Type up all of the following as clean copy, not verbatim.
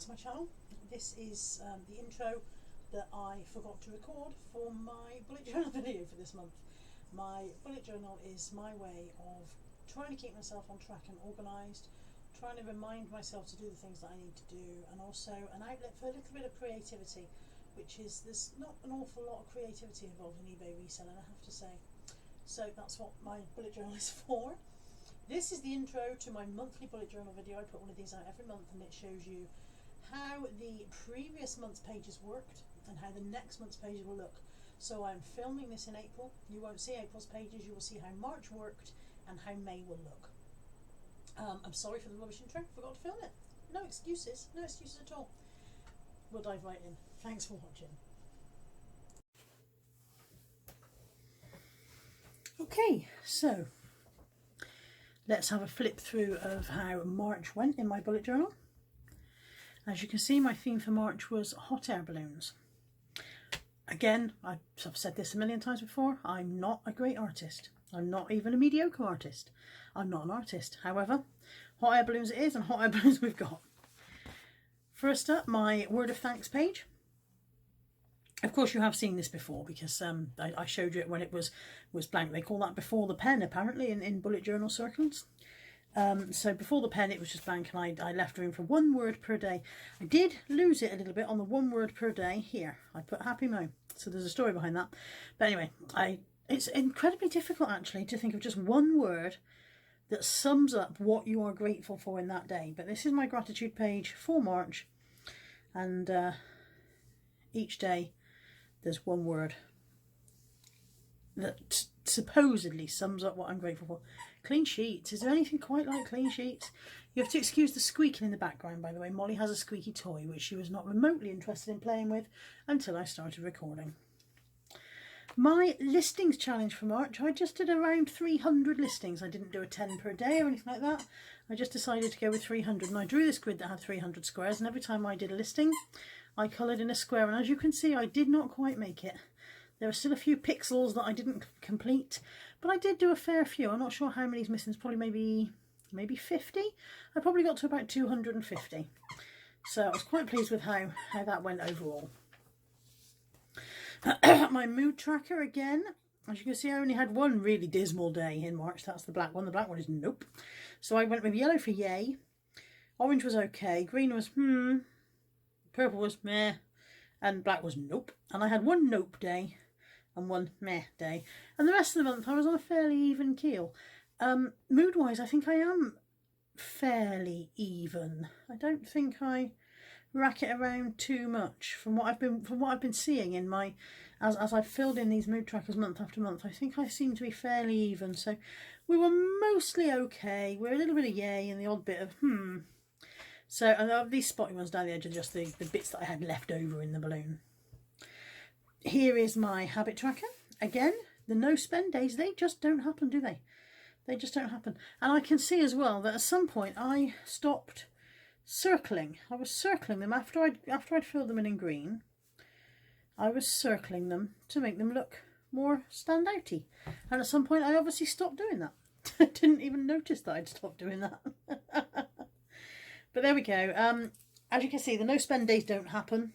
to my channel. This is the intro that I forgot to record for my bullet journal video for this month. My bullet journal is my way of trying to keep myself on track and organised, trying to remind myself to do the things that I need to do, and also an outlet for a little bit of creativity, which is, there's not an awful lot of creativity involved in eBay reselling, I have to say. So that's what my bullet journal is for. This is the intro to my monthly bullet journal video. I put one of these out every month, and it shows you how the previous month's pages worked and how the next month's pages will look. So I'm filming this in April. You won't see April's pages, you will see how March worked and how May will look. I'm sorry for the rubbish intro, forgot to film it. No excuses at all. We'll dive right in. Thanks for watching. Okay, so let's have a flip through of how March went in my bullet journal. As you can see, my theme for March was hot air balloons. Again, I've said this a million times before, I'm not a great artist. I'm not even a mediocre artist. I'm not an artist. However, hot air balloons it is, and hot air balloons we've got. First up, my word of thanks page. Of course, you have seen this before because I showed you it when it was blank. They call that before the pen, apparently, in bullet journal circles. So before the pen, it was just blank, and I left room for 1 word per day. I did lose it a little bit on the 1 word per day here. I put Happy Mo, so there's a story behind that. But anyway, it's incredibly difficult, actually, to think of just 1 word that sums up what you are grateful for in that day. But this is my gratitude page for March, and each day there's 1 word that supposedly sums up what I'm grateful for. Clean sheets. Is there anything quite like clean sheets? You have to excuse the squeaking in the background, by the way. Molly has a squeaky toy which she was not remotely interested in playing with until I started recording. My listings challenge for March, I just did around 300 listings. I didn't do a 10 per day or anything like that. I just decided to go with 300, and I drew this grid that had 300 squares, and every time I did a listing I coloured in a square, and as you can see I did not quite make it. There are still a few pixels that I didn't complete, but I did do a fair few. I'm not sure how many's missing. It's probably maybe 50. I probably got to about 250. So I was quite pleased with how that went overall. My mood tracker again. As you can see, I only had 1 really dismal day in March. That's the black one. The black one is nope. So I went with yellow for yay. Orange was okay. Green was Purple was meh. And black was nope. And I had 1 nope day and 1 meh day, and the rest of the month I was on a fairly even keel. Mood wise, I think I am fairly even. I don't think I rack it around too much from what I've been seeing in my as I've filled in these mood trackers month after month. I think I seem to be fairly even, so we were mostly okay. We're a little bit of yay and the odd bit of So, and these spotty ones down the edge are just the bits that I had left over in the balloon. Here is my habit tracker. Again, the no spend days, they just don't happen, do they? They just don't happen. And I can see as well that at some point I stopped circling. I was circling them after I'd filled them in green. I was circling them to make them look more standouty. And at some point I obviously stopped doing that. I didn't even notice that I'd stopped doing that. But there we go. As you can see, the no spend days don't happen.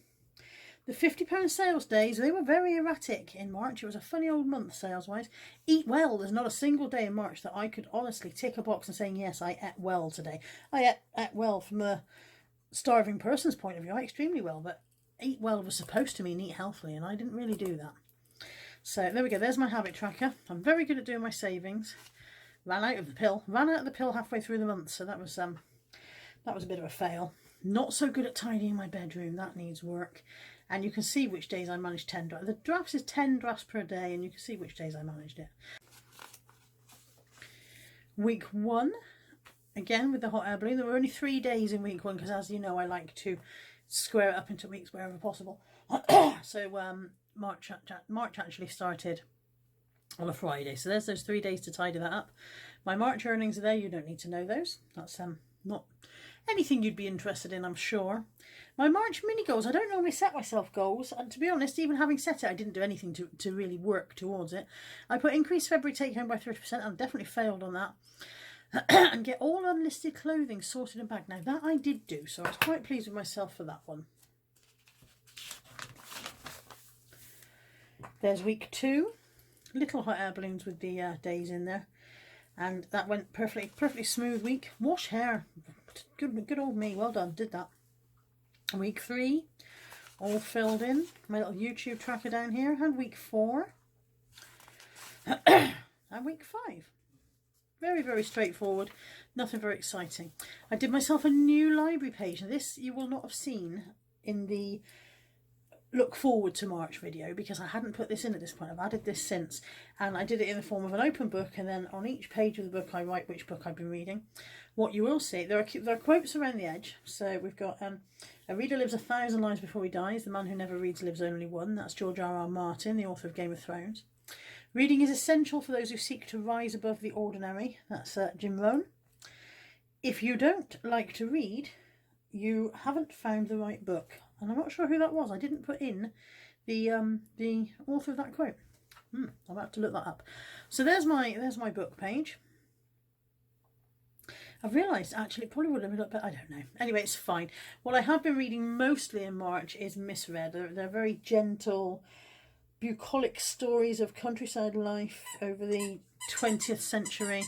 The £50 sales days, they were very erratic in March. It was a funny old month sales-wise. Eat well. There's not a single day in March that I could honestly tick a box and saying, yes, I ate well today. I ate well from a starving person's point of view. I ate extremely well, but eat well was supposed to mean eat healthily, and I didn't really do that. So there we go. There's my habit tracker. I'm very good at doing my savings. Ran out of the pill. Ran out of the pill halfway through the month, so that was a bit of a fail. Not so good at tidying my bedroom. That needs work. And you can see which days I managed 10 drafts. The drafts is 10 drafts per day, and you can see which days I managed it. Week 1, again with the hot air balloon. There were only 3 days in week 1 because, as you know, I like to square it up into weeks wherever possible. So March actually started on a Friday. So there's those 3 days to tidy that up. My March earnings are there. You don't need to know those. That's not anything you'd be interested in, I'm sure. My March mini goals, I don't normally set myself goals, and to be honest, even having set it, I didn't do anything to really work towards it. I put increase February take home by 30%, and I definitely failed on that. and get all unlisted clothing sorted and bagged. Now that I did do, so I was quite pleased with myself for that one. There's week 2, little hot air balloons with the days in there, and that went perfectly smooth week. Wash hair, good old me, well done, did that. Week 3, all filled in, my little YouTube tracker down here, and week 4, and week 5. Very straightforward, nothing very exciting. I did myself a new library page. Now this you will not have seen in the look forward to March video because I hadn't put this in at this point. I've added this since, and I did it in the form of an open book, and then on each page of the book I write which book I've been reading. What you will see, there are quotes around the edge. So we've got a reader lives 1,000 lives before he dies. The man who never reads lives only one. That's George R.R. Martin, the author of Game of Thrones. Reading is essential for those who seek to rise above the ordinary. That's Jim Rohn. If you don't like to read, you haven't found the right book. And I'm not sure who that was. I didn't put in the author of that quote. I'll have to look that up. So there's my book page. I've realised actually it probably would have been up, but I don't know. Anyway, it's fine. What I have been reading mostly in March is misread. They're very gentle, bucolic stories of countryside life over the 20th century,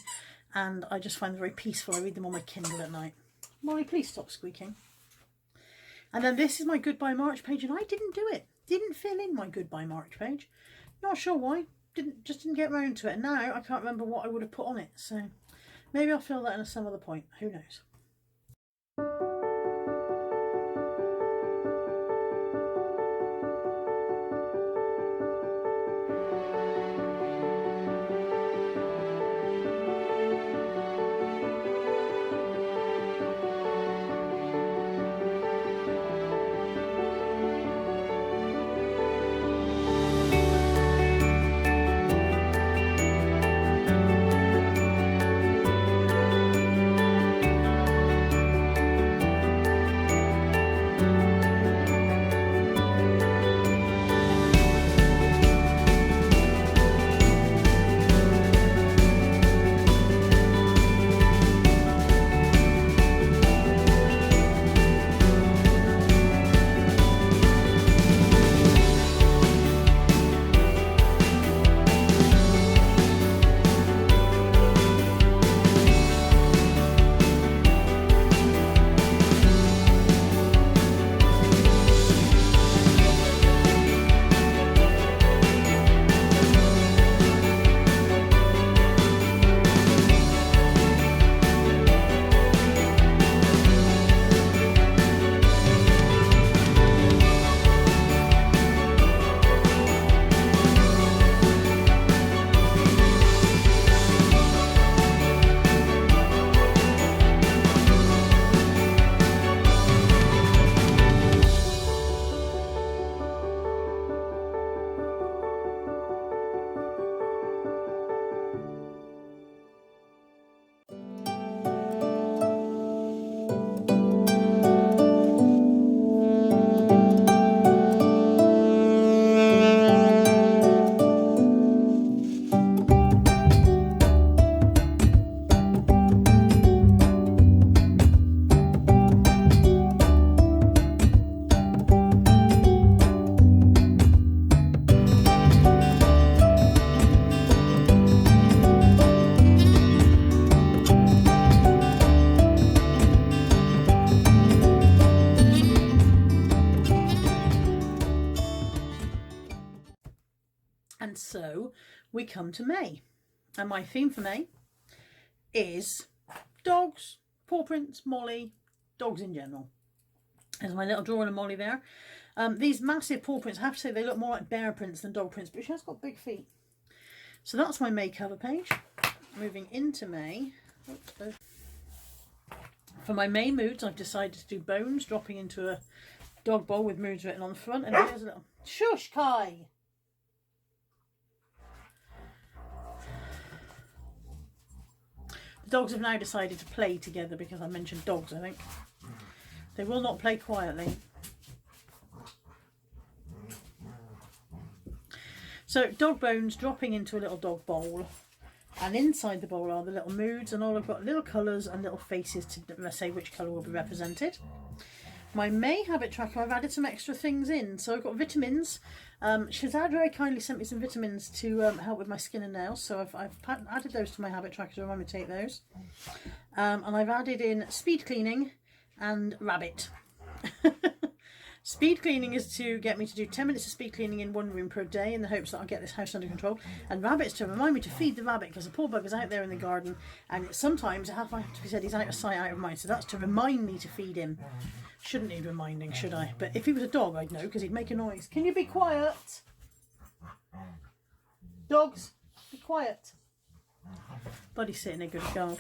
and I just find them very peaceful. I read them on my Kindle at night. Molly, please stop squeaking. And then this is my Goodbye March page, and I didn't do it. Didn't fill in my Goodbye March page. Not sure why. Just didn't get round to it. And now I can't remember what I would have put on it. So maybe I'll fill that in at some other point. Who knows? And so we come to May, and my theme for May is dogs, paw prints, Molly, dogs in general. There's my little drawing of Molly there. These massive paw prints, I have to say they look more like bear prints than dog prints, but she has got big feet. So that's my May cover page. Moving into May. For my May moods, I've decided to do Bones, dropping into a dog bowl with moods written on the front. And here's a little... Shush, Kai! The dogs have now decided to play together because I mentioned dogs, I think. They will not play quietly. So, dog Bones dropping into a little dog bowl. And inside the bowl are the little moods, and all I've got little colours and little faces to say which colour will be represented. My May habit tracker, I've added some extra things in. So I've got vitamins. Shazad very kindly sent me some vitamins to help with my skin and nails. So I've added those to my habit tracker to remind me to take those. And I've added in speed cleaning and rabbit. Speed cleaning is to get me to do 10 minutes of speed cleaning in one room per day in the hopes that I'll get this house under control. And rabbit's to remind me to feed the rabbit, because the poor bugger's out there in the garden, and sometimes it has to be said he's out of sight, out of mind. So that's to remind me to feed him. Shouldn't need reminding, should I? But if he was a dog, I'd know, because he'd make a noise. Can you be quiet? Dogs, be quiet. Buddy's sitting there, good God.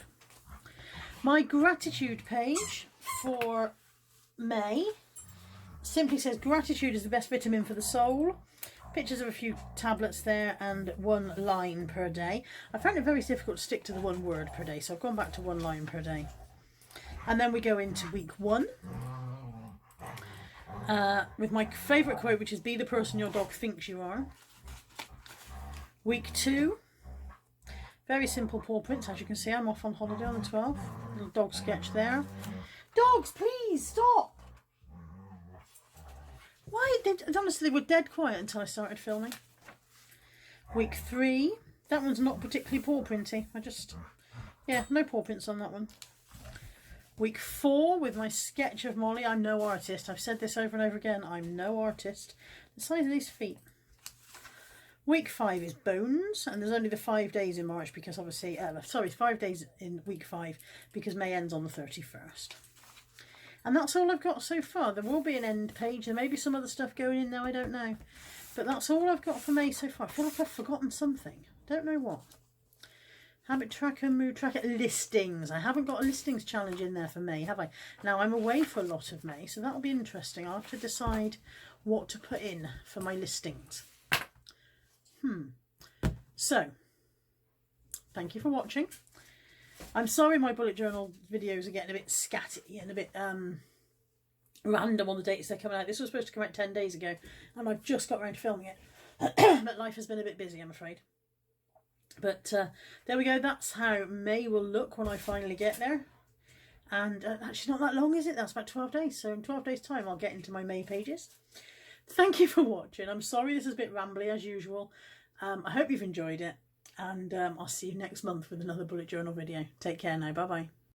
My gratitude page for May simply says gratitude is the best vitamin for the soul. Pictures of a few tablets there and one line per day. I found it very difficult to stick to the one word per day, so I've gone back to one line per day. And then we go into week 1 with my favourite quote, which is be the person your dog thinks you are. Week 2, very simple paw prints. As you can see, I'm off on holiday on the 12th. Little dog sketch there. Dogs, please stop! Why? Honestly, they were dead quiet until I started filming. Week 3. That one's not particularly paw printy. Yeah, no paw prints on that one. Week 4 with my sketch of Molly. I'm no artist. I've said this over and over again. I'm no artist. The size of these feet. Week 5 is bones, and there's only the 5 days in March because obviously, 5 days in week 5 because May ends on the 31st. And that's all I've got so far. There will be an end page. There may be some other stuff going in there, I don't know. But that's all I've got for May so far. I feel like I've forgotten something. Don't know what. Habit tracker, mood tracker, listings. I haven't got a listings challenge in there for May, have I? Now, I'm away for a lot of May, so that'll be interesting. I'll have to decide what to put in for my listings. So, thank you for watching. I'm sorry my bullet journal videos are getting a bit scatty and a bit random on the dates they're coming out. This was supposed to come out 10 days ago and I've just got around to filming it. But life has been a bit busy, I'm afraid. But there we go. That's how May will look when I finally get there. And actually not that long, is it? That's about 12 days. So in 12 days time I'll get into my May pages. Thank you for watching. I'm sorry this is a bit rambly as usual. I hope you've enjoyed it. And I'll see you next month with another bullet journal video. Take care now. Bye bye.